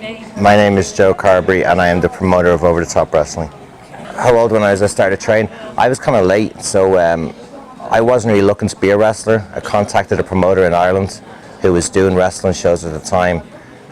My name is Joe Cabray and I am the promoter of Over the Top Wrestling. How old when I started training? I was kind of late, so I wasn't really looking to be a wrestler. I contacted a promoter in Ireland who was doing wrestling shows at the time,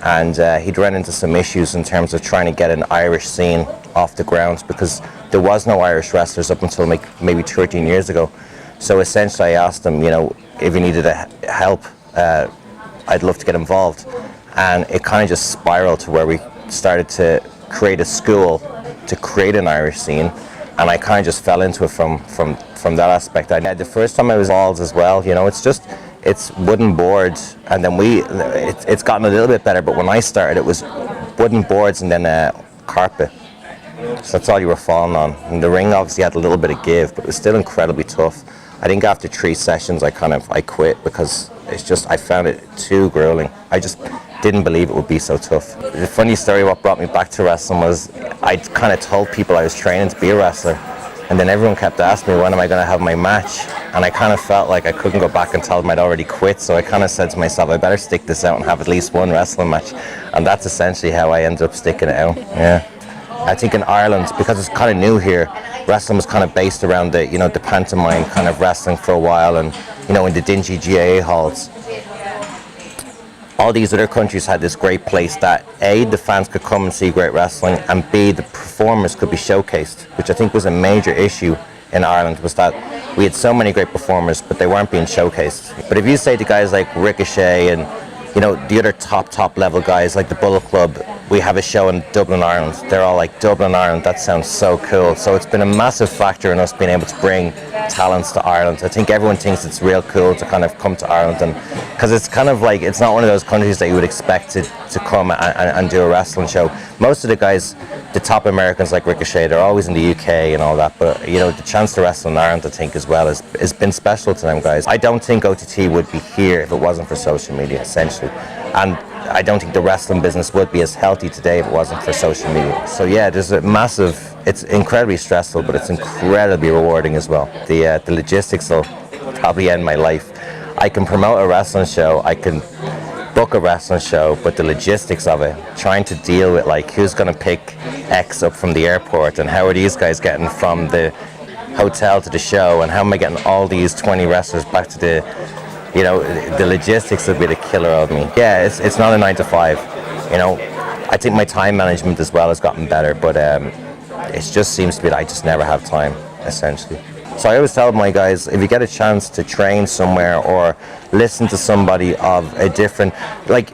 and he'd run into some issues in terms of trying to get an Irish scene off the ground because there was no Irish wrestlers up until maybe 13 years ago. So essentially I asked him, if he needed help, I'd love to get involved. And it kind of just spiraled to where we started to create a school to create an Irish scene, and I kind of just fell into it from that aspect. The first time I was involved as well, it's wooden boards, and then it's gotten a little bit better, but when I started it was wooden boards and then carpet. So that's all you were falling on. And the ring obviously had a little bit of give, but it was still incredibly tough. I think after 3 sessions I quit because I found it too grueling. I just didn't believe it would be so tough. The funny story what brought me back to wrestling was I kind of told people I was training to be a wrestler, and then everyone kept asking me when am I going to have my match, and I kind of felt like I couldn't go back and tell them I'd already quit, so I kind of said to myself I better stick this out and have at least one wrestling match, and that's essentially how I ended up sticking it out. Yeah. I think in Ireland, because it's kind of new here, wrestling was kind of based around the pantomime kind of wrestling for a while, and in the dingy GAA halls. All these other countries had this great place that A, the fans could come and see great wrestling, and B, the performers could be showcased, which I think was a major issue in Ireland, was that we had so many great performers, but they weren't being showcased. But if you say to guys like Ricochet and the other top level guys like the Bullet Club, we have a show in Dublin, Ireland. They're all like, Dublin, Ireland, that sounds so cool. So it's been a massive factor in us being able to bring talents to Ireland. I think everyone thinks it's real cool to kind of come to Ireland, and because it's kind of like, it's not one of those countries that you would expect to come and do a wrestling show. Most of the guys, the top Americans like Ricochet, they're always in the UK and all that, but the chance to wrestle in Ireland, I think as well has been special to them guys. I don't think OTT would be here if it wasn't for social media, essentially, and I don't think the wrestling business would be as healthy today if it wasn't for social media. So yeah, there's a massive, it's incredibly stressful, but it's incredibly rewarding as well. The logistics will probably end my life. I can promote a wrestling show, I can book a wrestling show, but the logistics of it, trying to deal with like who's going to pick X up from the airport, and how are these guys getting from the hotel to the show, and how am I getting all these 20 wrestlers back to the logistics would be the killer of me. Yeah, it's not a 9 to 5. I think my time management as well has gotten better, but it just seems to be that I just never have time, essentially. So I always tell my guys, if you get a chance to train somewhere or listen to somebody of a different, like,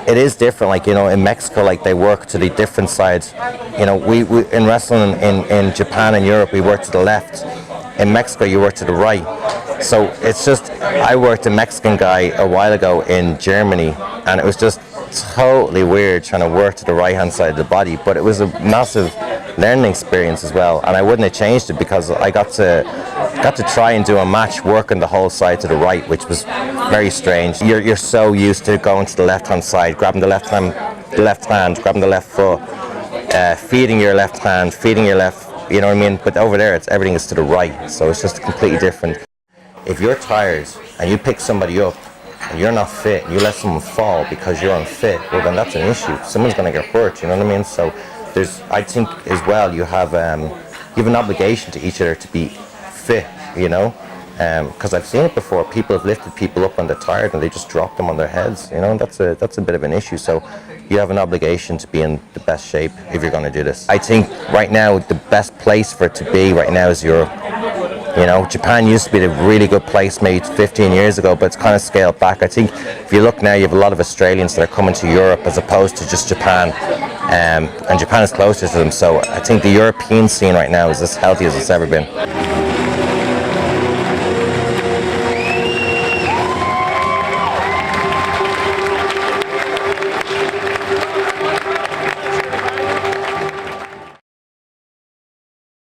it is different, like, in Mexico, like, they work to the different sides. We in wrestling in Japan and Europe, we work to the left. In Mexico, you work to the right. So it's just, I worked a Mexican guy a while ago in Germany, and it was just totally weird trying to work to the right hand side of the body, but it was a massive learning experience as well, and I wouldn't have changed it because I got to try and do a match working the whole side to the right, which was very strange. You're so used to going to the left hand side, grabbing the left hand, grabbing the left foot, feeding your left hand, feeding your left, you know what I mean? But over there, everything is to the right, so it's just completely different. If you're tired and you pick somebody up and you're not fit, and you let someone fall because you're unfit, well then that's an issue. Someone's going to get hurt, you know what I mean? So I think as well you have an obligation to each other to be fit, because I've seen it before. People have lifted people up when they're tired and they just drop them on their heads, and that's a bit of an issue. So you have an obligation to be in the best shape if you're going to do this. I think right now the best place for it to be right now is Europe. Japan used to be a really good place maybe 15 years ago, but it's kind of scaled back. I think if you look now, you have a lot of Australians that are coming to Europe as opposed to just Japan, and Japan is closer to them. So I think the European scene right now is as healthy as it's ever been.